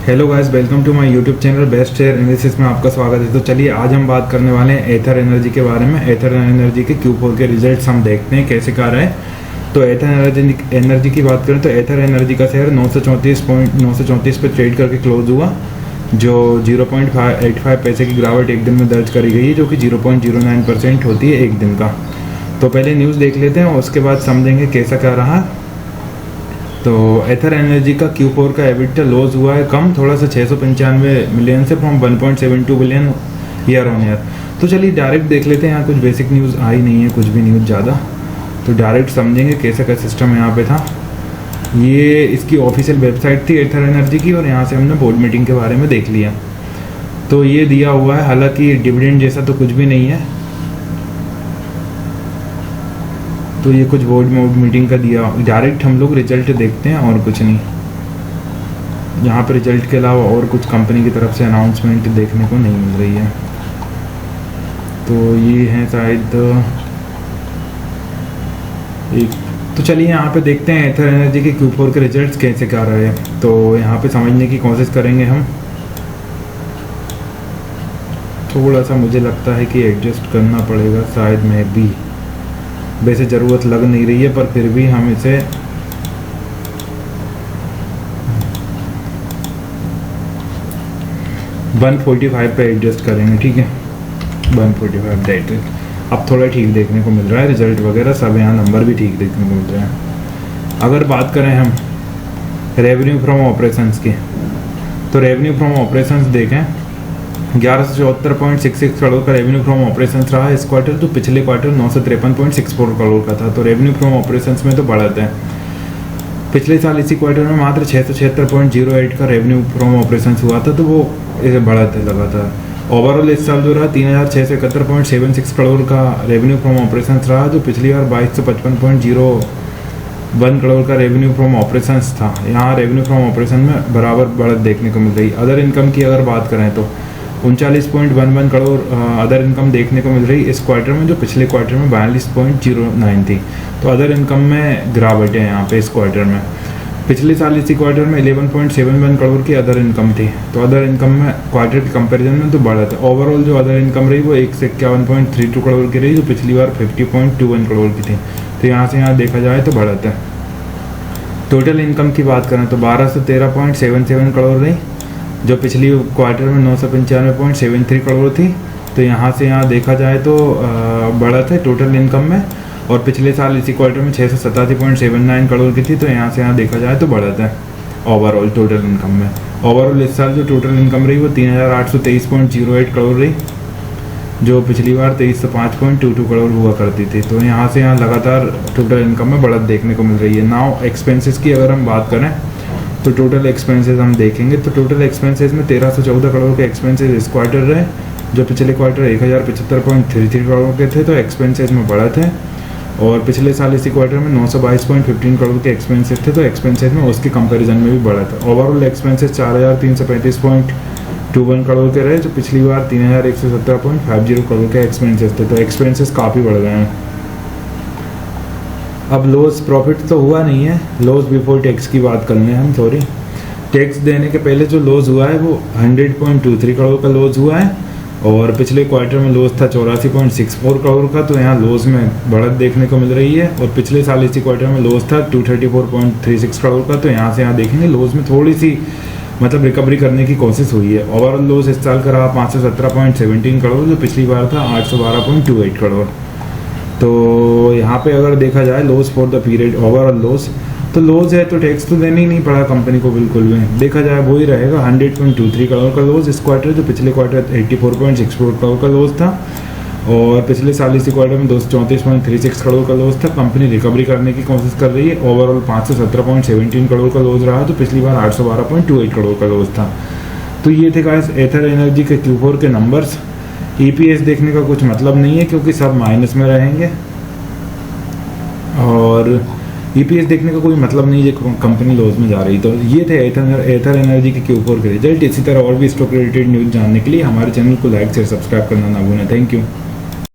Hello guys, welcome to my YouTube channel best share analysis में आपका स्वागत है। तो चलिए आज हम बात करने वाले हैं एथर एनर्जी के बारे में। एथर एनर्जी के Q4 के रिजल्ट्स हम देखते हैं कैसे क्या रहे। तो एथर एनर्जी की बात करें तो एथर एनर्जी का शेयर 934 पे ट्रेड करके क्लोज हुआ, जो 0.85 पैसे की गिरावट एक दिन में दर्ज करी गई है, जो कि 0.09% होती है एक दिन का। तो पहले न्यूज़ देख लेते हैं और उसके बाद समझेंगे कैसा क्या रहा। तो एथर एनर्जी का Q4 का एबिटा लॉस हुआ है कम थोड़ा सा 695 मिलियन से from 1.72 billion year on year. तो चलिए डायरेक्ट देख लेते हैं। यहाँ कुछ बेसिक न्यूज़ आई नहीं है, कुछ भी न्यूज़ ज़्यादा, तो डायरेक्ट समझेंगे कैसा क्या सिस्टम यहाँ पे था। ये इसकी ऑफिशियल वेबसाइट थी एथर एनर्जी की, और यहाँ से हमने बोर्ड मीटिंग के बारे में देख लिया। तो ये दिया हुआ है, हालांकि डिविडेंड जैसा तो कुछ भी नहीं है। तो ये कुछ बोर्ड मीटिंग का दिया। डायरेक्ट हम लोग रिजल्ट देखते हैं और कुछ नहीं। यहाँ पर रिजल्ट के अलावा और कुछ कंपनी की तरफ से अनाउंसमेंट देखने को नहीं मिल रही है। तो ये है शायद एक। तो चलिए यहाँ पे देखते हैं एथर एनर्जी के Q4 के रिजल्ट्स कैसे क्या रहे हैं। तो यहाँ पे समझने की कोशिश करेंगे हम। थोड़ा सा मुझे लगता है कि एडजस्ट करना पड़ेगा शायद, मैं भी वैसे ज़रूरत लग नहीं रही है, पर फिर भी हम इसे $145 पे एडजस्ट करेंगे, ठीक है। 145 डेट अब थोड़ा ठीक देखने को मिल रहा है। रिजल्ट वगैरह सब यहाँ नंबर भी ठीक देखने को मिल रहे हैं। अगर बात करें हम रेवेन्यू फ्रॉम ऑपरेशंस की, तो रेवेन्यू फ्रॉम ऑपरेशंस देखें 1174.66 करोड़ का रेवेन्यू फ्रॉम ऑपरेशंस रहा इस क्वार्टर। तो पिछले क्वार्टर 953.64 करोड़ का था। तो रेवेन्यू फ्रॉम ऑपरेशंस में तो बढ़त है। पिछले साल इसी क्वार्टर में मात्र 676.08 का रेवेन्यू फ्रॉम ऑपरेशंस हुआ था, तो वो इसे बढ़त है लगातार। ओवरऑल इस साल जो रहा 3671.76 करोड़ का रेवेन्यू फ्रॉम ऑपरेशंस रहा, जो पिछली बार 2255.01 करोड़ का रेवेन्यू फ्रॉम ऑपरेशंस था। यहाँ रेवेन्यू फ्रॉम ऑपरेशन में बराबर बढ़त देखने को मिल रही। अदर इनकम की अगर बात करें तो 39.11 करोड़ अदर इनकम देखने को मिल रही इस क्वार्टर में, जो पिछले क्वार्टर में 42.09 थी। तो अदर इनकम में गिरावट है यहाँ पे इस क्वार्टर में। पिछले साल इसी क्वार्टर में 11.71 करोड़ की अदर इनकम थी। तो अदर इनकम में क्वार्टर के कंपैरिजन में तो बढ़त है। ओवरऑल जो अदर इनकम रही वो 151.32 करोड़ की रही, जो पिछली बार 50.21 करोड़ की थी। तो यहाँ से यहाँ देखा जाए तो बढ़त है। टोटल इनकम की बात करें तो 1213.77 करोड़ रही, जो पिछली क्वार्टर में 995.73 करोड़ थी। तो यहाँ से यहाँ देखा जाए तो बढ़त है टोटल इनकम में। और पिछले साल इसी क्वार्टर में 687.79 करोड़ की थी। तो यहाँ से यहाँ देखा जाए तो बढ़त है ओवरऑल टोटल इनकम में। ओवरऑल इस साल जो टोटल इनकम रही वो 3823.08 करोड़ रही, जो पिछली बार 2305.22 करोड़ हुआ करती थी। तो यहाँ से यहाँ लगातार टोटल इनकम में बढ़त देखने को मिल रही है। नाउ एक्सपेंसेस की अगर हम बात करें तो टोटल एक्सपेंसेस हम देखेंगे तो टोटल एक्सपेंसेस में 1314 करोड़ के एक्सपेंसेस इस क्वार्टर रहे, जो पिछले क्वार्टर 1075.33 करोड़ के थे। तो एक्सपेंसेस में बढ़त है। और पिछले साल इसी क्वार्टर में 922.15 करोड़ के एक्सपेंसेस थे। तो एक्सपेंसेस में उसके कंपैरिजन में भी बढ़त है। ओवरऑल एक्सपेंसेस 4335.21 करोड़ के रहे, जो पिछली बार 3117.50 करोड़ के एक्सपेंसेस थे। तो एक्सपेंसेस काफ़ी बढ़ गए हैं। अब लॉस प्रॉफिट तो हुआ नहीं है, लॉस बिफोर टैक्स की बात कर लें हम। सॉरी, टैक्स देने के पहले जो लॉस हुआ है वो 100.23 करोड़ का लॉस हुआ है, और पिछले क्वार्टर में लॉस था 84.64 करोड़ का। तो यहाँ लॉस में बढ़त देखने को मिल रही है। और पिछले साल इसी क्वार्टर में लॉस था 234.36 करोड़ का। तो यहाँ से यहाँ देखेंगे लॉस में थोड़ी सी मतलब रिकवरी करने की कोशिश हुई है। ओवरऑल लॉस इस साल का रहा 517.17 करोड़, जो पिछली बार था 812.28 करोड़। तो यहाँ पे अगर देखा जाए loss for the period, overall loss तो लॉस है, तो टैक्स तो देना ही नहीं पड़ा कंपनी को बिल्कुल भी। देखा जाए वही रहेगा 100.23 करोड़ का लॉस इस क्वार्टर, जो पिछले क्वार्टर 84.64 करोड़ का लॉस था। और पिछले साल इसी क्वार्टर में 234.36 करोड़ का लॉस था। कंपनी रिकवरी करने की कोशिश कर रही है। ओवरऑल 517.17 करोड़ का लॉस रहा, जो पिछली बार 812.28 करोड़ का लॉस था। तो ये थे गाइस एथर एनर्जी के Q4 के नंबर्स। EPS देखने का कुछ मतलब नहीं है, क्योंकि सब माइनस में रहेंगे। और EPS देखने का कोई मतलब नहीं है, कंपनी लॉस में जा रही। तो ये थे एथर एनर्जी के Q4 के रिजल्ट। इसी तरह और भी स्टॉक रिलेटेड न्यूज़ जानने के लिए हमारे चैनल को लाइक शेयर सब्सक्राइब करना ना भूलें। Thank you.